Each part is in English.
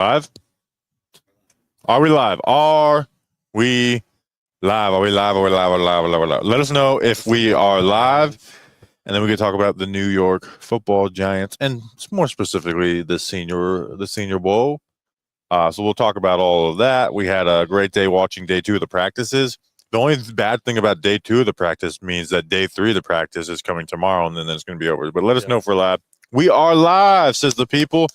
Live? Are we live? Are we live? Are we live? Are we live? Are we live? Are we live? Are we live? Let us know if we are live, and then we can talk about the New York Football Giants, and more specifically the Senior Bowl. So we'll talk about all of that. We had a great day watching day 2 of the practices. The only bad thing about day 2 of the practice means that day 3 of the practice is coming tomorrow, and then it's going to be over. But let us know if we're live. We are live, says the people.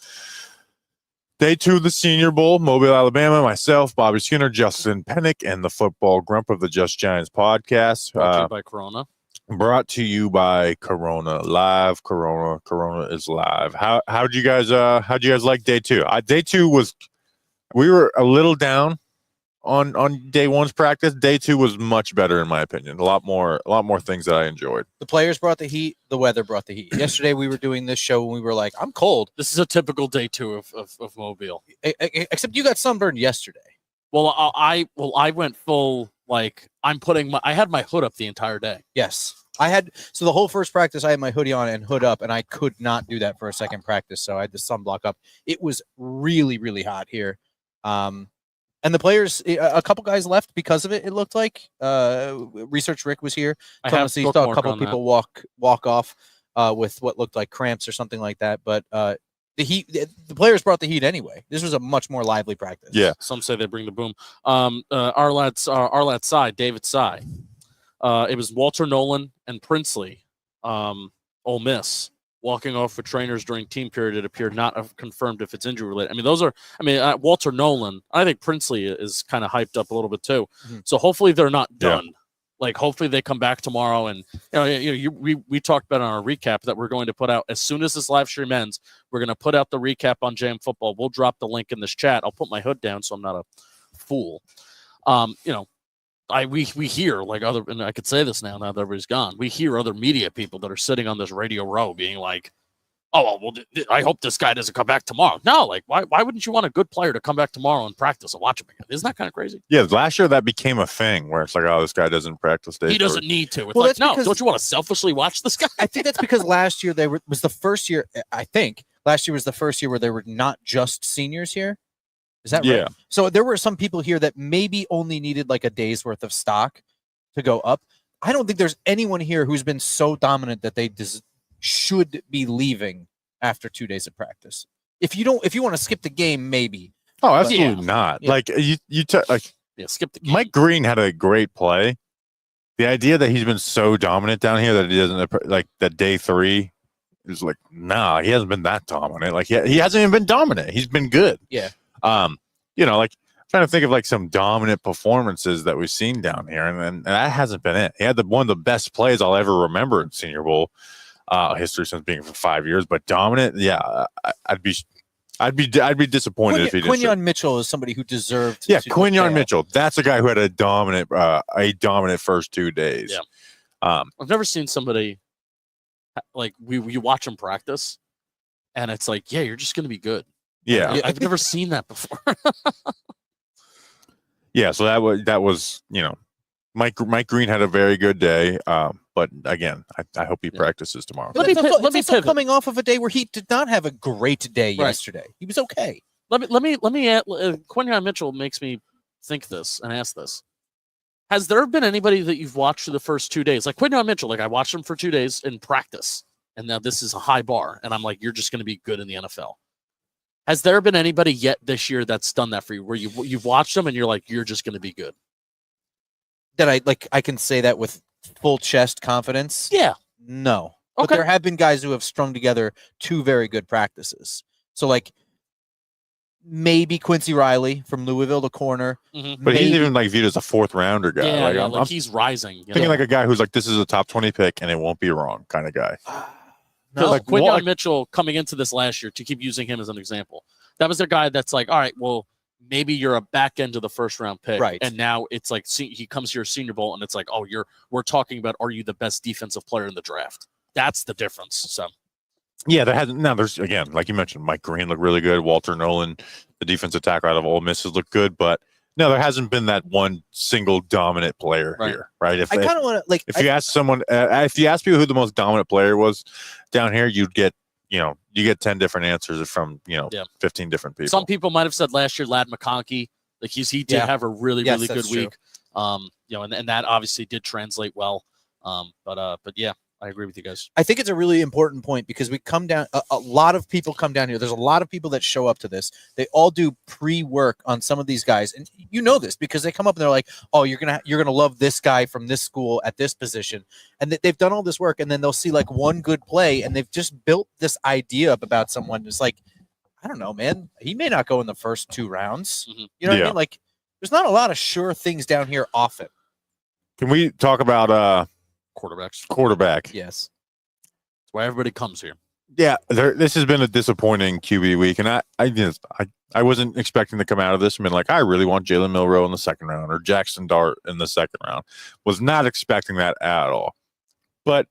Day 2 of the Senior Bowl, Mobile, Alabama, myself, Bobby Skinner, Justin Pennick, and the football grump of the Just Giants podcast. Brought to you by Corona. Brought to you by Corona. Live Corona. Corona is live. How'd you guys like day 2? Day 2 was, we were a little down on day 1's practice. Day 2 was much better in my opinion. A lot more things that I enjoyed. The players brought the heat. The weather brought the heat. Yesterday we were doing this show and we were like, I'm cold. This is a typical day 2 of Mobile. Except you got sunburned yesterday. Well, I went full, like, I had my hood up the entire day. Yes. So the whole first practice I had my hoodie on and hood up, and I could not do that for a second practice. So I had the sunblock up. It was really, really hot here. And the players, a couple guys left because of it, it looked like. Research Rick was here. He thought a couple of people walk off with what looked like cramps or something like that. But the players brought the heat anyway. This was a much more lively practice. Yeah. Some say they bring the boom. Our lad's side, David Sy. It was Walter Nolan and Princely, Ole Miss, walking off with trainers during team period. It appeared not have confirmed if it's injury related. Walter Nolan, I think Princely is kind of hyped up a little bit too. Mm-hmm. So hopefully they're not done. Yeah. Like hopefully they come back tomorrow. And we talked about on our recap that we're going to put out as soon as this live stream ends. We're going to put out the recap on JM Football. We'll drop the link in this chat. I'll put my hood down so I'm not a fool. We hear like other, and I could say this now that everybody's gone. We hear other media people that are sitting on this radio row being like, "Oh, well, I hope this guy doesn't come back tomorrow." No, like why wouldn't you want a good player to come back tomorrow and practice and watch him again? Isn't that kind of crazy? Yeah, last year that became a thing where it's like, "Oh, this guy doesn't practice." He doesn't need to. It's like, no, don't you want to selfishly watch this guy? I think that's because last year was the first year. I think last year was the first year where there were not just seniors here. Is that right? So there were some people here that maybe only needed like a day's worth of stock to go up. I don't think there's anyone here who's been so dominant that they should be leaving after 2 days of practice. If you want to skip the game, maybe. Oh, absolutely not. Yeah. Like skip the game. Mike Green had a great play. The idea that he's been so dominant down here that he doesn't like that day 3 is like, nah, he hasn't been that dominant. Like he hasn't even been dominant. He's been good. Yeah. Like I'm trying to think of like some dominant performances that we've seen down here, and that hasn't been it. He had one of the best plays I'll ever remember in Senior Bowl history since being for 5 years. But dominant, yeah, I'd be disappointed if he didn't. Quinyon Mitchell is somebody who deserved. Yeah, Quinyon Mitchell. That's a guy who had a dominant first 2 days. Yeah, I've never seen somebody like you watch him practice, and it's like, yeah, you're just going to be good. Yeah, I've never seen that before. Yeah, so that was Mike Green had a very good day, but again, I hope he practices tomorrow. Let me coming off of a day where he did not have a great day yesterday. He was okay. Let me add, Quinyon Mitchell makes me think this and ask this. Has there been anybody that you've watched for the first 2 days? Like Quinyon Mitchell, like I watched him for 2 days in practice, and now this is a high bar, and I'm like, you're just going to be good in the NFL. Has there been anybody yet this year that's done that for you, where you've watched them and you're like, you're just going to be good? That I can say that with full chest confidence? Yeah. No. Okay. But there have been guys who have strung together 2 very good practices. So like maybe Quincy Riley from Louisville, the corner. Mm-hmm. But he's even like viewed as a 4th rounder guy. Yeah, I'm he's rising. Thinking like a guy who's like, this is a top 20 pick and it won't be wrong kind of guy. No, like Quinyon Mitchell coming into this last year, to keep using him as an example, that was their guy that's like, all right, well, maybe you're a back end of the first round pick, right? And now it's like he comes to your Senior Bowl, and it's like, oh, we're talking about, are you the best defensive player in the draft? That's the difference. So, yeah, there's again, like you mentioned, Mike Green looked really good. Walter Nolan, the defensive tackle out of Ole Miss, has looked good, but no, there hasn't been that one single dominant player here, right? I kind of want to if you ask someone, if you ask people who the most dominant player was down here, you'd get you get 10 different answers from 15 different people. Some people might have said last year Lad McConkey, like he did have a really really good week. And that obviously did translate well. But yeah, I agree with you guys. I think it's a really important point because we come down. A lot of people come down here. There's a lot of people that show up to this. They all do pre-work on some of these guys, and you know this because they come up and they're like, "Oh, you're gonna love this guy from this school at this position," and they've done all this work, and then they'll see like one good play, and they've just built this idea up about someone. It's like, I don't know, man. He may not go in the first 2 rounds. Mm-hmm. You know what I mean? Like, there's not a lot of sure things down here often. Can we talk about quarterback? Yes. That's why everybody comes here. Yeah, this has been a disappointing QB week, and I wasn't expecting to come out of this and been like, I really want Jalen Milroe in the second round or Jackson Dart in the second round. Was not expecting that at all. But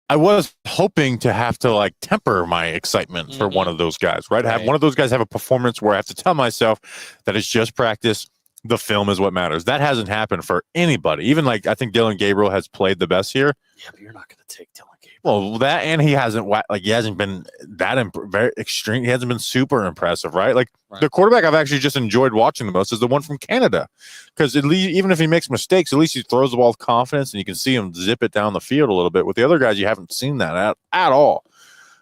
I was hoping to have to like temper my excitement for one of those guys, right? Have one of those guys have a performance where I have to tell myself that it's just practice. The film is what matters. That hasn't happened for anybody. Even like I think Dylan Gabriel has played the best here. Yeah, but you're not going to take Dylan Gabriel. Well, that and he hasn't been that very extreme. He hasn't been super impressive, right? Like the quarterback I've actually just enjoyed watching the most is the one from Canada, because at least even if he makes mistakes, at least he throws the ball with confidence, and you can see him zip it down the field a little bit. With the other guys, you haven't seen that at all.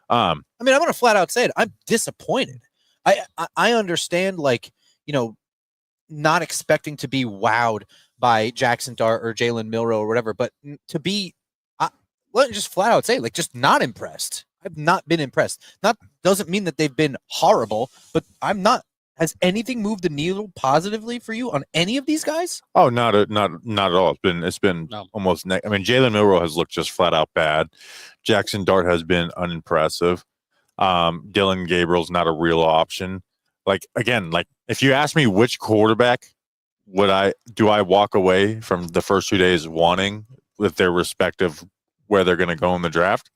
I mean, I'm going to flat out say it. I'm disappointed. I understand, like, not expecting to be wowed by Jackson Dart or Jalen Milroe or whatever, but to be, let me just flat out say, like, just not impressed. I've not been impressed. Not doesn't mean that they've been horrible, but I'm not. Has anything moved the needle positively for you on any of these guys? Oh, not at all. It's been almost. I mean, Jalen Milroe has looked just flat out bad. Jackson Dart has been unimpressive. Dylan Gabriel's not a real option. Like, again, like if you ask me which quarterback do I walk away from the first 2 days wanting with their respective where they're going to go in the draft,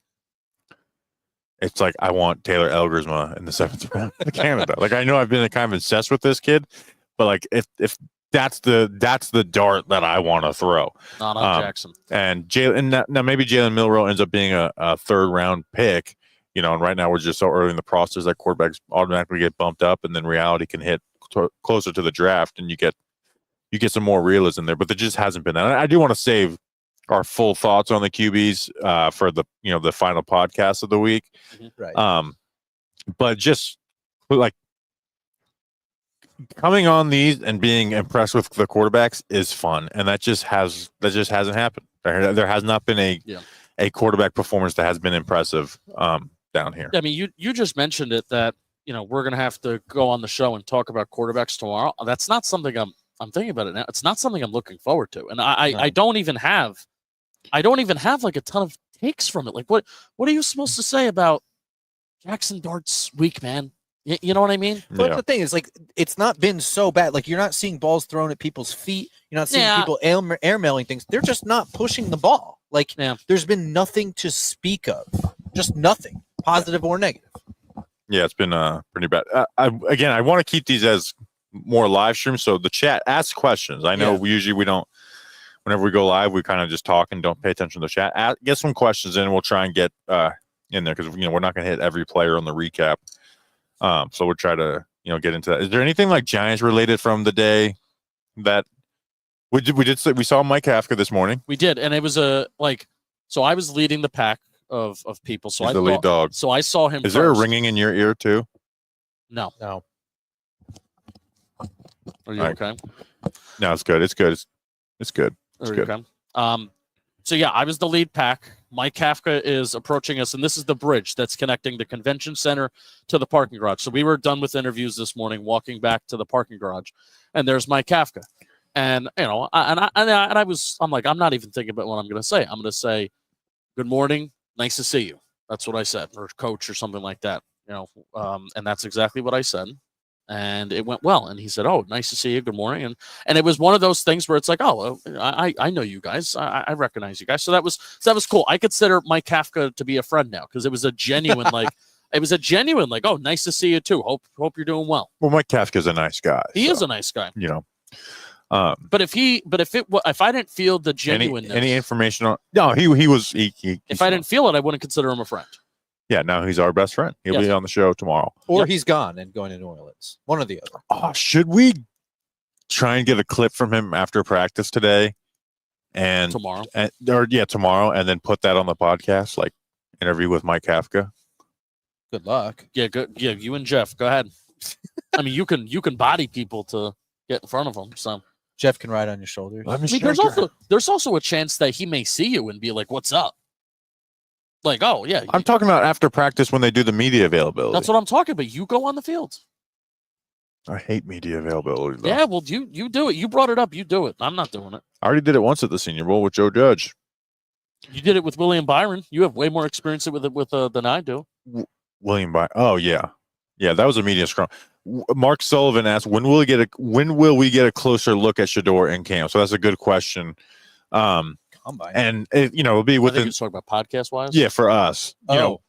it's like I want Taylor Elgersma in the 7th round of Canada. Like, I know I've been kind of obsessed with this kid, but like if that's the dart that I want to throw. Not on Jackson. And now maybe Jalen Milroe ends up being a 3rd round pick. And right now we're just so early in the process that quarterbacks automatically get bumped up, and then reality can hit closer to the draft, and you get some more realism there. But there just hasn't been that. I do want to save our full thoughts on the QBs for the the final podcast of the week. Right. But just like coming on these and being impressed with the quarterbacks is fun, and that just hasn't happened. There has not been a quarterback performance that has been impressive down here. I mean, you just mentioned it that we're gonna have to go on the show and talk about quarterbacks tomorrow. That's not something I'm thinking about it now. It's not something I'm looking forward to, and I don't even have like a ton of takes from it. Like, what are you supposed to say about Jackson Dart's week, man? You know what I mean? But the thing is, like, it's not been so bad. Like, you're not seeing balls thrown at people's feet. You're not seeing people airmailing things. They're just not pushing the ball. Like, there's been nothing to speak of. Just nothing, positive or negative. Yeah, it's been pretty bad. I want to keep these as more live streams, so the chat asks questions. I know we don't. Whenever we go live, we kind of just talk and don't pay attention to the chat. Get some questions in, and we'll try and get in there, because we're not going to hit every player on the recap. So we'll try to get into that. Is there anything like Giants related from the day that we saw Mike Kafka this morning? We did, and it was so I was leading the pack of people. So He's the lead dog. So I saw him. Is there a ringing in your ear too? No. Are you okay? No, it's good. It's good. It's good. It's good. Okay. So yeah, I was the lead pack. Mike Kafka is approaching us, and this is the bridge that's connecting the convention center to the parking garage. So we were done with interviews this morning, walking back to the parking garage, and there's Mike Kafka. And I'm like, I'm not even thinking about what I'm going to say. I'm going to say, "Good morning, nice to see you." That's what I said, or coach, or something like that. And that's exactly what I said. And it went well. And he said, "Oh, nice to see you. Good morning." And it was one of those things where it's like, "Oh, I know you guys. I recognize you guys." So that was cool. I consider Mike Kafka to be a friend now, because it was a genuine "Oh, nice to see you too. Hope you're doing well." Well, Mike Kafka's a nice guy. He is a nice guy. But if I didn't feel the genuineness, any information on he was. If I didn't feel it, I wouldn't consider him a friend. Yeah, now he's our best friend. He'll be Yes. on the show tomorrow. Or Yep. he's gone and going to New Orleans. One or the other. Oh, should we try and get a clip from him after practice today? And tomorrow. tomorrow, and then put that on the podcast, like interview with Mike Kafka. Good luck. Yeah, good. Yeah, you and Jeff, go ahead. I mean, you can body people to get in front of them. So Jeff can ride on your shoulders. Let me I mean, there's also a chance that he may see you and be like, "What's up?" Like, oh yeah, I'm talking about after practice when they do the media availability. that's what I'm talking about. You go on the field. I hate media availability. Though. Yeah, well, you do it. You brought it up. You do it. I'm not doing it. I already did it once at the Senior Bowl with Joe Judge. You did it with William Byron. You have way more experience with it than I do. William Byron. Oh yeah, that was a media scrum. Mark Sullivan asked, when will we get a closer look at Shador in camp? So that's a good question. Combine. And it'll be I think within. you're talking about podcast wise. Yeah, for us,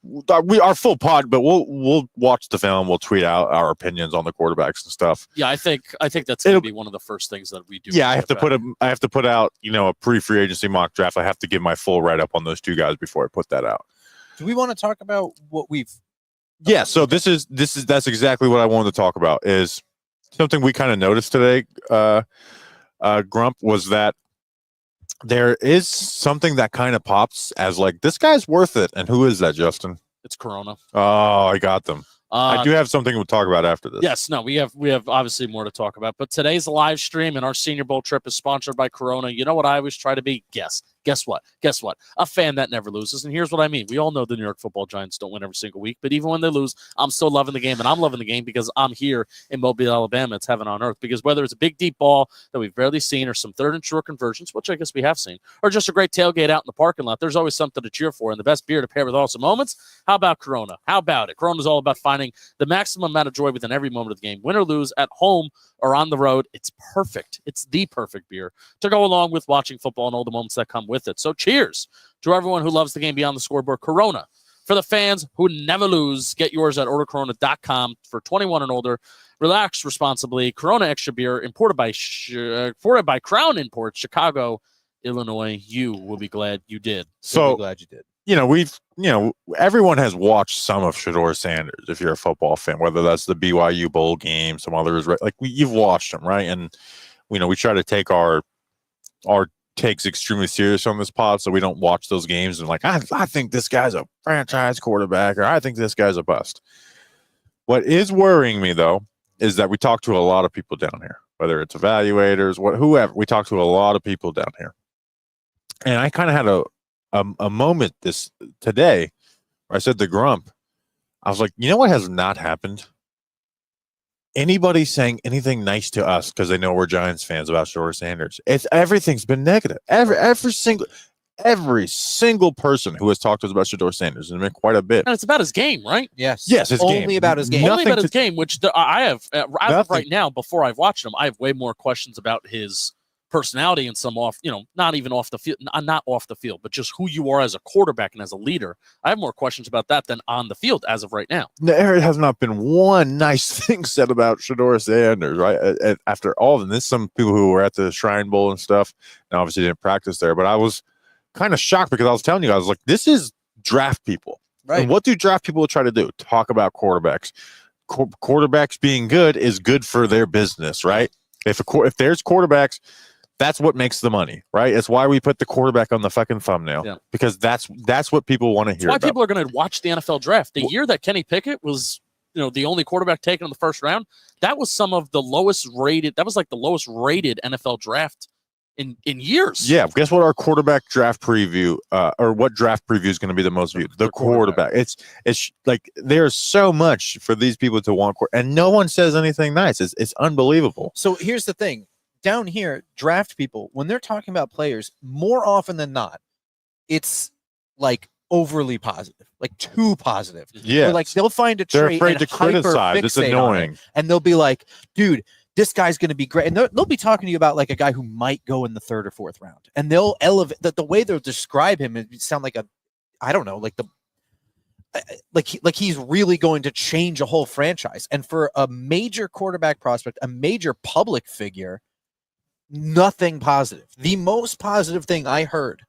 we are full pod, but we'll watch the film. We'll tweet out our opinions on the quarterbacks and stuff. Yeah, I think that's going to be one of the first things that we do. Yeah, I have to put out a pre-free agency mock draft. I have to give my full write up on those two guys before I put that out. Do we want to talk about what we've? Yeah, so that's exactly what I wanted to talk about. Is something we kind of noticed today. Grump was that there is something that kind of pops as like this guy's worth it, and who is that, Justin? It's Corona. Oh, I got them. I do have something we'll talk about after this. Yes, no, we have obviously more to talk about. But today's live stream and our Senior Bowl trip is sponsored by Corona. You know what I always try to be? Guess what? A fan that never loses. And here's what I mean. We all know the New York Football Giants don't win every single week, but even when they lose, I'm still loving the game, and I'm loving the game because I'm here in Mobile, Alabama. It's heaven on earth. Because whether it's a big deep ball that we've barely seen, or some third and short conversions, which I guess we have seen, or just a great tailgate out in the parking lot, there's always something to cheer for. And the best beer to pair with awesome moments. How about Corona? How about it? Corona is all about finding the maximum amount of joy within every moment of the game, win or lose, at home or on the road. It's perfect. It's the perfect beer to go along with watching football and all the moments that come with it. So cheers to everyone who loves the game beyond the scoreboard. Corona, for the fans who never lose. Get yours at ordercorona.com for 21 and older. Relax responsibly. Corona Extra Beer, imported by Crown Imports, Chicago, Illinois. You will be glad you did. So glad you did. Everyone has watched some of Shador Sanders. If you're a football fan, whether that's the BYU bowl game, some others, right? Like you've watched them, right? And we try to take our takes extremely serious on this pod, so we don't watch those games and like I think this guy's a franchise quarterback, or I think this guy's a bust. What is worrying me though is that we talk to a lot of people down here, whether it's evaluators, whoever. We talk to a lot of people down here, and I kind of had a moment today where I said to Grump, I was like, you know what has not happened? Anybody saying anything nice to us because they know we're Giants fans about Shador Sanders. Everything's been negative. Every single person who has talked to us about Shador Sanders has been quite a bit. And it's about his game, right? Yes, his only game. about his game. Only about his game, which I have as of right now. Before I've watched him, I have way more questions about his personality and some not even off the field, not off the field, but just who you are as a quarterback and as a leader. I have more questions about that than on the field as of right now. There has not been one nice thing said about Shador Sanders, right? After all of them, there's some people who were at the Shrine Bowl and stuff, and obviously didn't practice there, but I was kind of shocked because I was telling you, I was like, this is draft people. Right. And what do draft people try to do? Talk about quarterbacks. Quarterbacks being good is good for their business, right? If there's quarterbacks, that's what makes the money, right? It's why we put the quarterback on the fucking thumbnail, because that's what people want to hear. That's why people are going to watch the NFL draft. The year that Kenny Pickett was, the only quarterback taken in the first round, that was some of the lowest rated. That was like the lowest rated NFL draft in years. Yeah. Guess what? Our quarterback draft preview, or what draft preview is going to be the most viewed? The quarterback. It's like there's so much for these people to want, and no one says anything nice. It's unbelievable. So here's the thing. Down here, draft people, when they're talking about players, more often than not, it's like overly positive, like too positive. Yeah, like they'll find a they're trait afraid to criticize. It's annoying, and they'll be like, "Dude, this guy's going to be great." And they'll be talking to you about like a guy who might go in the 3rd or 4th round, and they'll elevate the way they'll describe him. It sound like like he's really going to change a whole franchise. And for a major quarterback prospect, a major public figure, nothing positive. The most positive thing I heard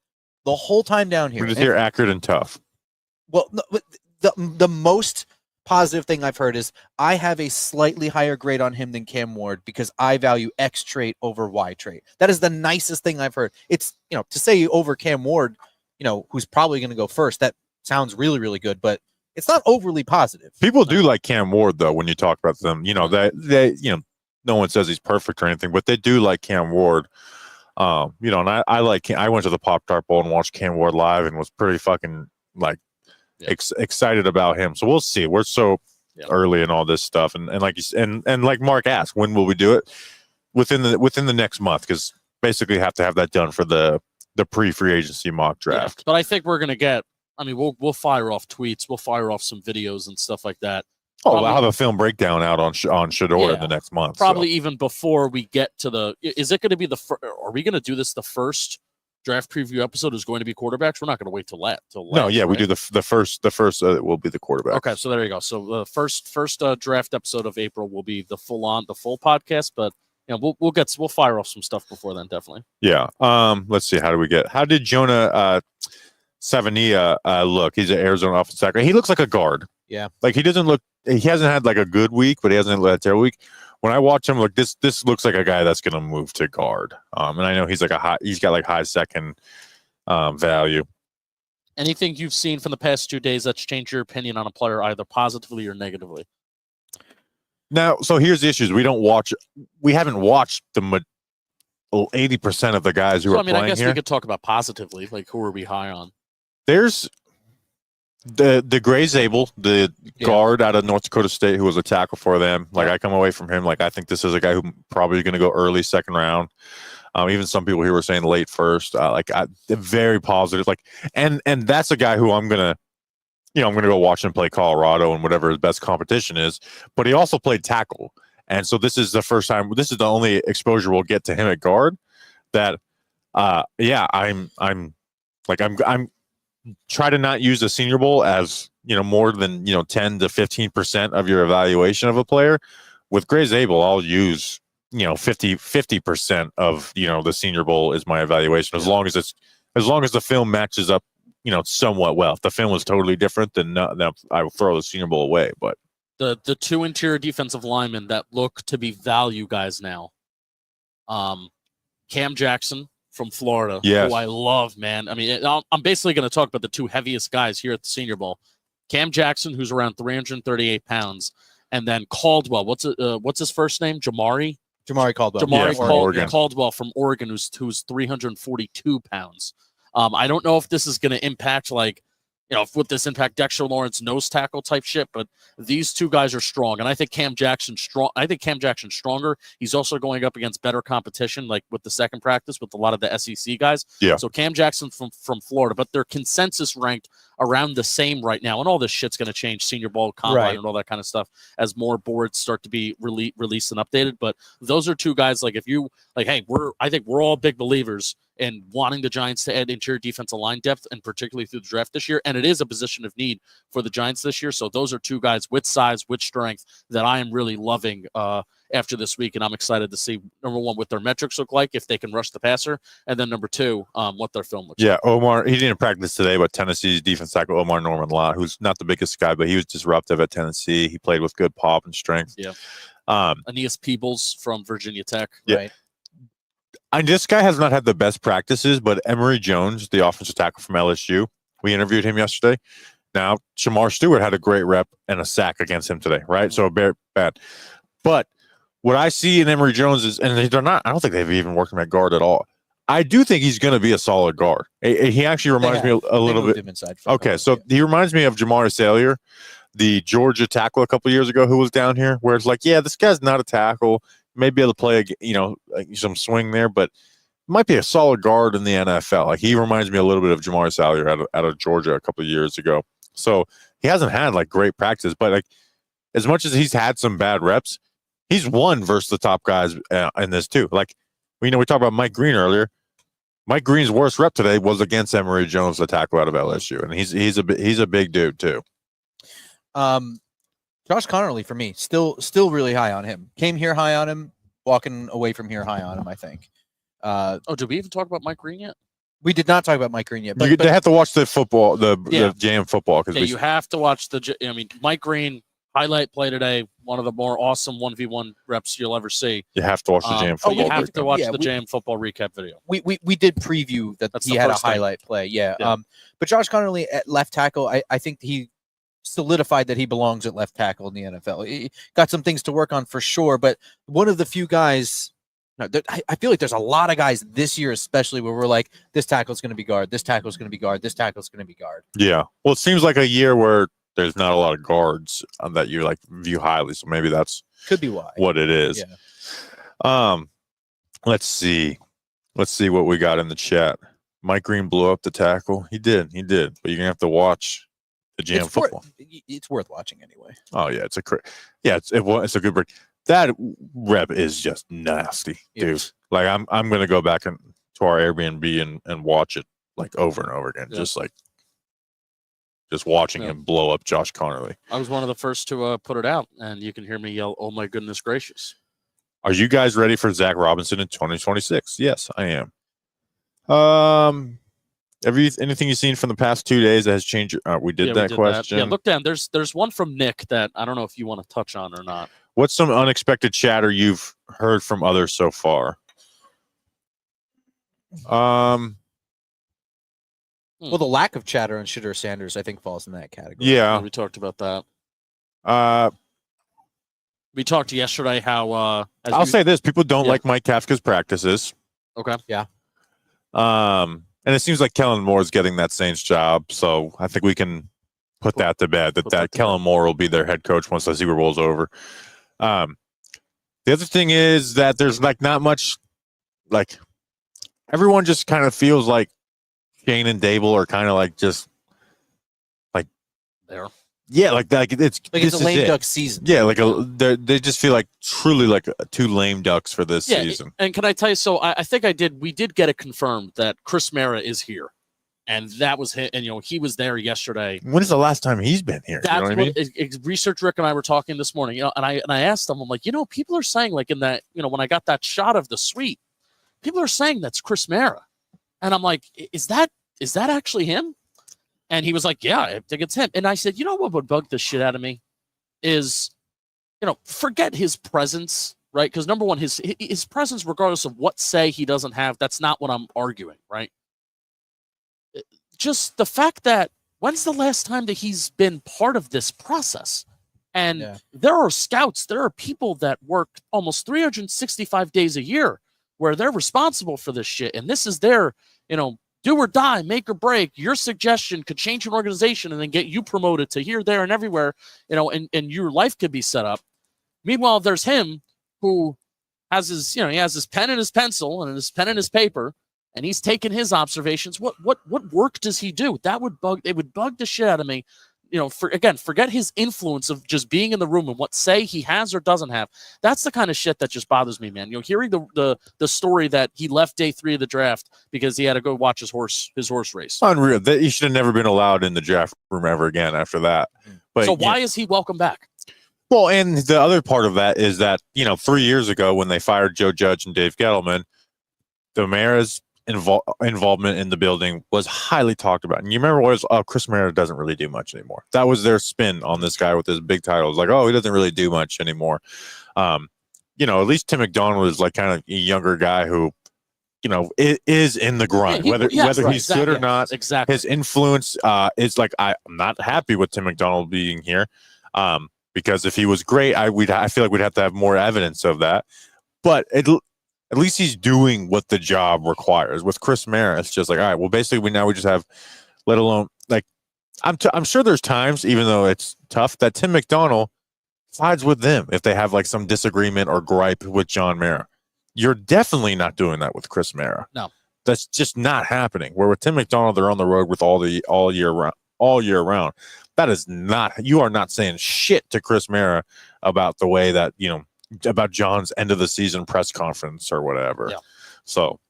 the whole time down here. We just hear accurate and tough. Well, no, but the most positive thing I've heard is I have a slightly higher grade on him than Cam Ward because I value X trait over Y trait. That is the nicest thing I've heard. It's, to say over Cam Ward, who's probably going to go first, that sounds really, really good, but it's not overly positive. People do like Cam Ward, though, when you talk about them. No one says he's perfect or anything, but they do like Cam Ward. And I went to the Pop-Tart Bowl and watched Cam Ward live and was pretty fucking excited about him. So we'll see. We're so early in all this stuff, and like like Mark asked, when will we do it? Within the next month, because basically have to have that done for the pre-free agency mock draft. Yeah, but I think we're gonna get. I mean, we'll fire off tweets, we'll fire off some videos and stuff like that. We'll have a film breakdown out on Shador in the next month. Probably even before we get to the. Is it going to be are we going to do this the first draft preview episode is going to be quarterbacks? We're not going to wait till last. No, yeah, right? We do the first will be the quarterback. Okay, so there you go. So the first draft episode of April will be the full podcast, but we'll fire off some stuff before then, definitely. Yeah. Let's see. How did Jonah Savania look? He's an Arizona offensive tackle. He looks like a guard. Yeah. Like he hasn't had like a good week, but he hasn't had a terrible week. When I watch him, look, this looks like a guy that's going to move to guard. And I know he's got like high second value. Anything you've seen from the past 2 days that's changed your opinion on a player either positively or negatively? Now, so here's the issues. We haven't watched the 80% of the guys who are playing here. I guess we could talk about positively. Like, who are we high on? There's the Gray Zabel, the guard out of North Dakota State, who was a tackle for them. Like, I come away from him. Like, I think this is a guy who probably going to go early second round. Even some people here were saying late first. Very positive. Like, and that's a guy who I'm gonna go watch him play Colorado and whatever his best competition is. But he also played tackle, and so this is the first time. This is the only exposure we'll get to him at guard. That, I'm try to not use the Senior Bowl as more than 10 to 15% of your evaluation of a player. With Gray Zabel, I'll use 50% of the Senior Bowl is my evaluation, as long as the film matches up somewhat well. If the film was totally different, then I will throw the Senior Bowl away. But the two interior defensive linemen that look to be value guys now, Cam Jackson from Florida, who I love, man. I mean, I'm basically going to talk about the two heaviest guys here at the Senior Bowl. Cam Jackson, who's around 338 pounds, and then Caldwell. What's his first name? Jamari Caldwell. Caldwell from Oregon, who's 342 pounds. I don't know if this is going to impact would this impact Dexter Lawrence nose tackle type shit, but these two guys are strong, and I think Cam Jackson's strong. I think Cam Jackson's stronger. He's also going up against better competition, like with the second practice with a lot of the SEC guys. Yeah. So Cam Jackson from Florida, but they're consensus ranked around the same right now, and all this shit's going to change Senior Bowl, Combine, and all that kind of stuff as more boards start to be released and updated. But those are two guys. Like, if you hey, I think we're all big believers in wanting the Giants to add interior defensive line depth, and particularly through the draft this year. And it is a position of need for the Giants this year. So those are two guys with size, with strength, that I am really loving after this week. And I'm excited to see, number one, what their metrics look like, if they can rush the passer. And then number two, what their film looks like. Yeah, Omar, he didn't practice today, but Tennessee's defense tackle, Omar Norman-Law, who's not the biggest guy, but he was disruptive at Tennessee. He played with good pop and strength. Yeah. Aeneas Peebles from Virginia Tech. Yeah. Right. And this guy has not had the best practices, but Emory Jones, the offensive tackle from LSU, we interviewed him yesterday. Now, Shamar Stewart had a great rep and a sack against him today, right? So very bad. But what I see in Emory Jones is, and they're not, I don't think they've even worked him at guard at all. I do think he's going to be a solid guard. He actually reminds me a little bit. Okay, so he reminds me of Jamar Salyer, the Georgia tackle a couple years ago who was down here, where it's like, yeah, this guy's not a tackle. May be able to play, some swing there, but might be a solid guard in the NFL. Like, he reminds me a little bit of Jamar Salyer out of Georgia a couple of years ago. So he hasn't had great practice, but as much as he's had some bad reps, he's won versus the top guys in this too. We talked about Mike Green earlier. Mike Green's worst rep today was against Emory Jones, the tackle out of LSU, and he's a big dude too. Josh Connerly, for me, still really high on him. Came here high on him, walking away from here high on him, I think. Did we even talk about Mike Green yet? We did not talk about Mike Green yet, but They have to watch the football, the Yeah. jam football, because you have to watch Mike Green highlight play today. One of the more awesome 1v1 reps you'll ever see. you have to watch the jam football. You have to breakdown. watch the jam football recap video. we did preview that That's he the had a first thing. highlight play. Yeah. Yeah. But Josh Connerly at left tackle, I think he solidified that he belongs at left tackle in the NFL. He got some things to work on for sure, but one of the few guys. No, I feel like there's a lot of guys this year, especially where we're like, this tackle's going to be guard, this tackle's going to be guard, this tackle's going to be guard. Yeah. Well, it seems like a year where there's not a lot of guards that you like view highly, so maybe that's Could be why. what it is. Yeah. Let's see what we got in the chat. Mike Green blew up the tackle. He did, but you're gonna have to watch the jam football. It's worth watching anyway. Oh yeah, it's a good break. That rep is just nasty, dude. Yes. Like I'm gonna go back to our Airbnb and watch it like over and over again, just watching him blow up Josh Connerly. I was one of the first to put it out, and you can hear me yell, "Oh my goodness gracious!" Are you guys ready for Zach Robinson in 2026? Yes, I am. Anything you've seen from the past 2 days that has changed? We did that question. Yeah, look down. There's one from Nick that I don't know if you want to touch on or not. What's some unexpected chatter you've heard from others so far? Well, the lack of chatter on Shedeur Sanders, I think, falls in that category. Yeah, we talked about that. We talked yesterday how I'll say this: people don't like Mike Kafka's practices. Okay. Yeah. And it seems like Kellen Moore is getting that Saints job, so I think we can put that to bed. That Kellen Moore will be their head coach once the Super Bowl's over. The other thing is that there's like not much, like everyone just kind of feels like Shane and Dable are kind of like just like there. Yeah, like it's a lame duck season. Yeah, like they just feel like truly like two lame ducks for this season. And can I tell you? So I think we did get it confirmed that Chris Mara is here, and that was him. And he was there yesterday. When is the last time he's been here? That's you know what I mean? Research Rick and I were talking this morning. And I asked them, I'm like, people are saying like in that when I got that shot of the suite, people are saying that's Chris Mara, and I'm like, is that actually him? And he was like, yeah, I think it's him. And I said, what would bug the shit out of me is, forget his presence, right? Because number one, his presence, regardless of what say he doesn't have, that's not what I'm arguing, right? Just the fact that when's the last time that he's been part of this process? And there are scouts, there are people that work almost 365 days a year where they're responsible for this shit. And this is their, do or die, make or break. Your suggestion could change an organization and then get you promoted to here, there, and everywhere, and your life could be set up. Meanwhile, there's him who has his, he has his pen and his pencil and his pen and his paper, and he's taking his observations. What work does he do? It would bug the shit out of me. Forget his influence of just being in the room and what say he has or doesn't have. That's the kind of shit that just bothers me, man. Hearing the story that he left day 3 of the draft because he had to go watch his horse race. Unreal. He should have never been allowed in the draft room ever again after that. But so why is he welcome back? Well, and the other part of that is that 3 years ago when they fired Joe Judge and Dave Gettleman, the Mara's involvement in the building was highly talked about. And you remember what was Chris Mara doesn't really do much anymore. That was their spin on this guy with his big titles. Like, he doesn't really do much anymore. At least Tim McDonald is like kind of a younger guy who, is in the grind, whether he's good or not. Exactly. His influence is like, I'm not happy with Tim McDonald being here. Because if he was great, I feel like we'd have to have more evidence of that. But at least he's doing what the job requires. With Chris Mara, it's just like, all right, well, basically we just have, let alone like, I'm sure there's times, even though it's tough, that Tim McDonald sides with them if they have like some disagreement or gripe with John Mara. You're definitely not doing that with Chris Mara. No, that's just not happening. Where with Tim McDonald, they're on the road with all year round. That is not. You are not saying shit to Chris Mara about the way that about John's end of the season press conference or whatever. Yeah. So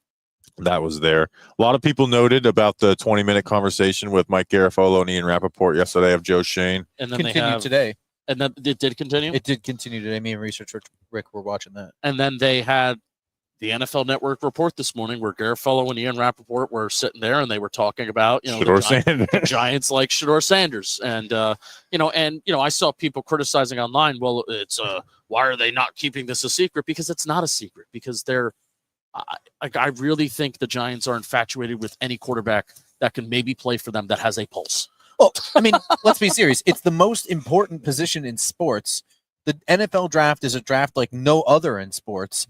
that was there. A lot of people noted about the 20-minute conversation with Mike Garafolo and Ian Rappaport yesterday of Joe Shane. And then continued today. And then it did continue? It did continue today. Me and Research Rick were watching that. And then they had the NFL Network report this morning where Garofalo and Ian Rappaport were sitting there and they were talking about, the Giants like Shedeur Sanders. And, I saw people criticizing online, well, it's why are they not keeping this a secret? Because it's not a secret, because I really think the Giants are infatuated with any quarterback that can maybe play for them that has a pulse. Well, I mean, let's be serious. It's the most important position in sports. The NFL draft is a draft like no other in sports.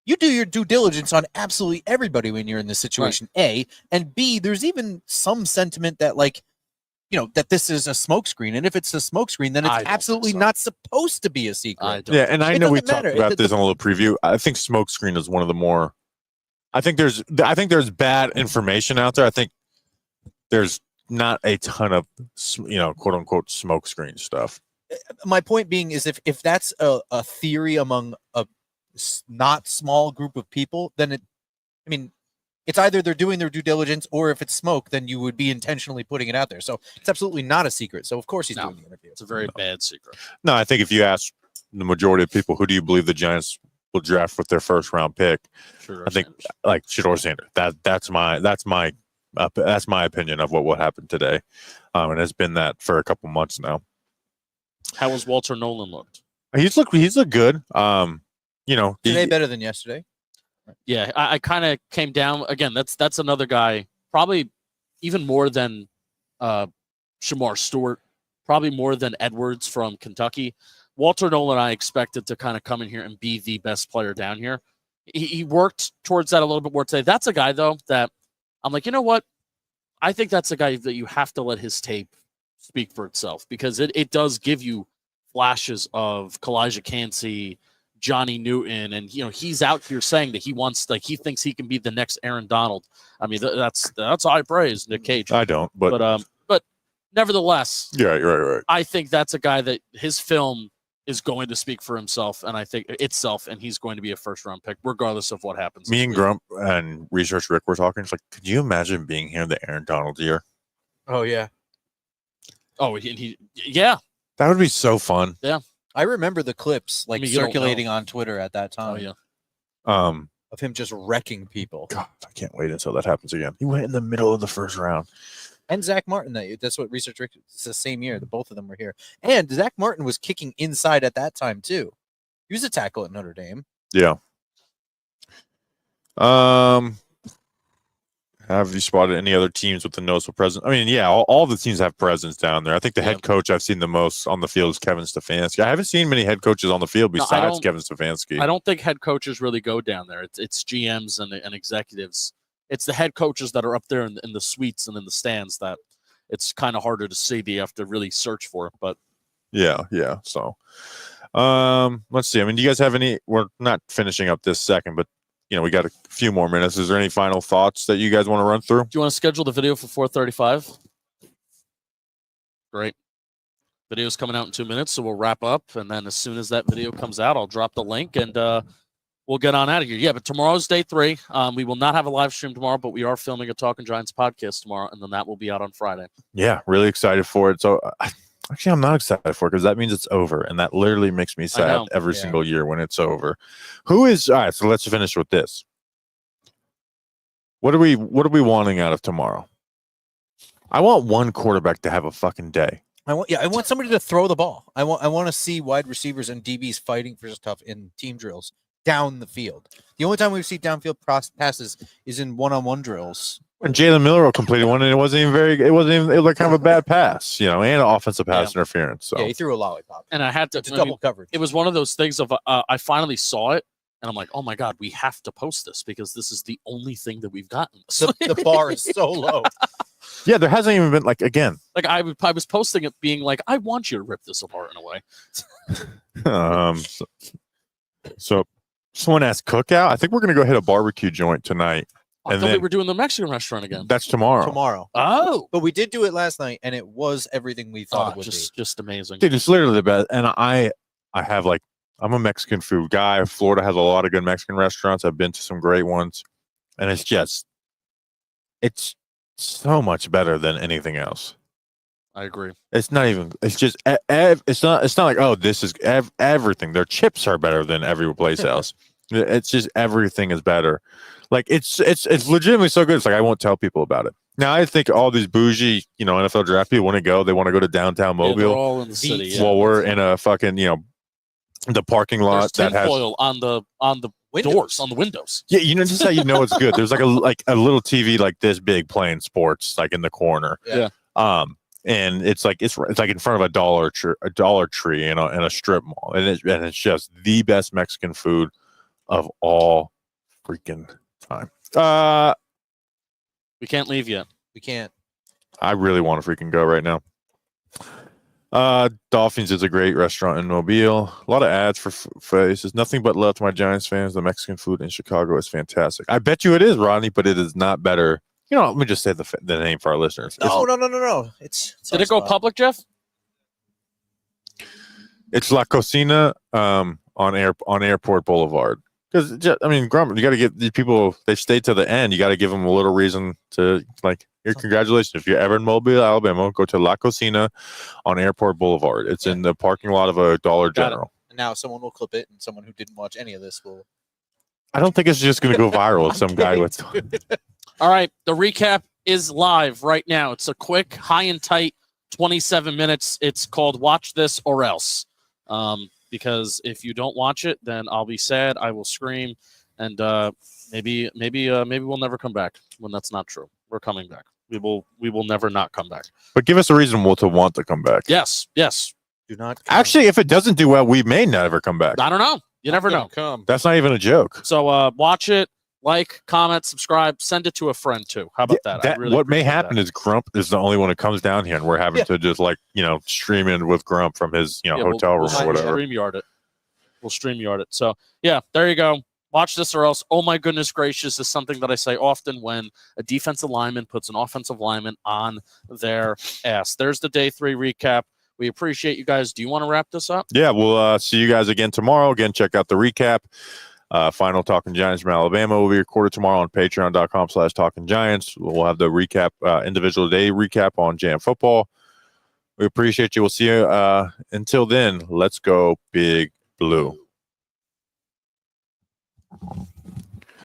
You do your due diligence on absolutely everybody when you're in this situation, right. A. And B, there's even some sentiment that, that this is a smokescreen. And if it's a smokescreen, then it's absolutely not supposed to be a secret. Yeah, and I know we talked about this in a little preview. I think smokescreen is one of the more... I think there's bad information out there. I think there's not a ton of, quote-unquote smokescreen stuff. My point being is if that's a theory among a not small group of people, then it's either they're doing their due diligence, or if it's smoke, then you would be intentionally putting it out there. So it's absolutely not a secret. So of course he's doing the interview. It's a very bad secret. No, I think if you ask the majority of people, who do you believe the Giants will draft with their first round pick? I think like Shedeur Sanders. That's my opinion of what will happen today, and it's been that for a couple months now. How has Walter Nolan looked? He's looked good. Today better than yesterday. Yeah, I kind of came down again. That's another guy, probably even more than Shamar Stewart, probably more than Edwards from Kentucky. Walter Nolan, I expected to kind of come in here and be the best player down here. He worked towards that a little bit more today. That's a guy, though, that I'm like, you know what? I think that's a guy that you have to let his tape speak for itself, because it does give you flashes of Kalijah Kancey, Johnny Newton, and he's out here saying that he thinks he can be the next Aaron Donald. I mean, that's high praise, Nick Cage. I don't, but nevertheless, yeah, you're right. I think that's a guy that his film is going to speak for himself, and I think itself, and he's going to be a first-round pick, regardless of what happens. Me and Grump and Research Rick were talking. It's like, could you imagine being here the Aaron Donald year? Oh yeah. Oh, yeah. That would be so fun. Yeah. I remember the clips circulating on Twitter at that time. Oh yeah. Of him just wrecking people. God, I can't wait until that happens again. He went in the middle of the first round. And Zach Martin, that's what Research Rick. It's the same year that both of them were here. And Zach Martin was kicking inside at that time too. He was a tackle at Notre Dame. Yeah. Have you spotted any other teams with the noticeable presence? I mean, yeah, all the teams have presence down there. I think the head coach I've seen the most on the field is Kevin Stefanski. I haven't seen many head coaches on the field besides Kevin Stefanski. I don't think head coaches really go down there. It's GMs and executives. It's the head coaches that are up there in the suites and in the stands that it's kind of harder to see. You have to really search for it. But yeah. So, let's see. I mean, do you guys have any? We're not finishing up this second, but we got a few more minutes. Is there any final thoughts that you guys want to run through? Do you want to schedule the video for 4:35? Great. Video's coming out in 2 minutes, so we'll wrap up, and then as soon as that video comes out, I'll drop the link, and we'll get on out of here. Yeah, but tomorrow's day 3. We will not have a live stream tomorrow, but we are filming a Talking Giants podcast tomorrow, and then that will be out on Friday. Yeah, really excited for it. So, actually, I'm not excited for it because that means it's over, and that literally makes me sad every single year when it's over. All right, so let's finish with this. What are we wanting out of tomorrow? I want one quarterback to have a fucking day. I want somebody to throw the ball. I want to see wide receivers and DBs fighting for stuff in team drills down the field. The only time we see downfield passes is in one-on-one drills. And Jalen Miller completed one, and it was like kind of a bad pass, and an offensive pass interference. So yeah, he threw a lollipop. And I had to double coverage. It was one of those things of I finally saw it, and I'm like, oh my God, we have to post this because this is the only thing that we've gotten. The bar is so low. Yeah, there hasn't even been I was posting it being like, I want you to rip this apart in a way. So someone asked cookout. I think we're gonna go hit a barbecue joint tonight. I thought we were doing the Mexican restaurant again. That's tomorrow. Oh, but we did do it last night, and it was everything we thought it would be. Just amazing. Dude, it's literally the best. And I have I'm a Mexican food guy. Florida has a lot of good Mexican restaurants. I've been to some great ones, and it's so much better than anything else. I agree. It's not even. It's just. It's not like, oh, this is everything. Their chips are better than every place else. It's just everything is better. Like it's legitimately so good. It's like I won't tell people about it. Now I think all these bougie, NFL draft people want to go. They want to go to downtown Yeah, they're Mobile. all in the city. Yeah. Well, we're in a fucking the parking lot There's that has tinfoil on the doors, on the windows. Yeah, just how you know it's good. There's like a little TV like this big playing sports like in the corner. Yeah. And it's like in front of a Dollar Tree in a strip mall, and it's just the best Mexican food of all freaking time. We can't leave yet. We can't. I really want to freaking go right now. Dolphins is a great restaurant in Mobile. A lot of ads for faces. Nothing but love to my Giants fans. The Mexican food in Chicago is fantastic. I bet you it is, Rodney, but it is not better. Let me just say the name for our listeners. No. It's Did it go public, Jeff? It's La Cocina on Airport Boulevard. Because Grump, you got to get these people. They stay to the end. You got to give them a little reason to Here, congratulations! If you're ever in Mobile, Alabama, go to La Cocina on Airport Boulevard. It's in the parking lot of a Dollar General. And now someone will clip it, and someone who didn't watch any of this will. I don't think it's just going to go viral. Some guy with. All right, the recap is live right now. It's a quick, high and tight, 27 minutes. It's called "Watch This or Else." Because if you don't watch it, then I'll be sad. I will scream, and maybe we'll never come back. When that's not true, we're coming back. We will never not come back. But give us a reason to want to come back. Yes. Do not Actually, if it doesn't do well, we may never come back. I don't know. You never know. That's not even a joke. So watch it, like, comment, subscribe, send it to a friend too. How about that? What may happen is Grump is the only one that comes down here, and we're having to just stream in with Grump from his hotel room or whatever. We'll StreamYard it. So yeah, there you go. Watch this or else. Oh my goodness gracious is something that I say often when a defensive lineman puts an offensive lineman on their ass. There's the day 3 recap. We appreciate you guys. Do you want to wrap this up? Yeah, we'll see you guys again tomorrow. Again, check out the recap. Final Talking Giants from Alabama will be recorded tomorrow on patreon.com/Talking Giants. We'll have the recap, individual day recap on Jam Football. We appreciate you. We'll see you. Until then, let's go Big Blue.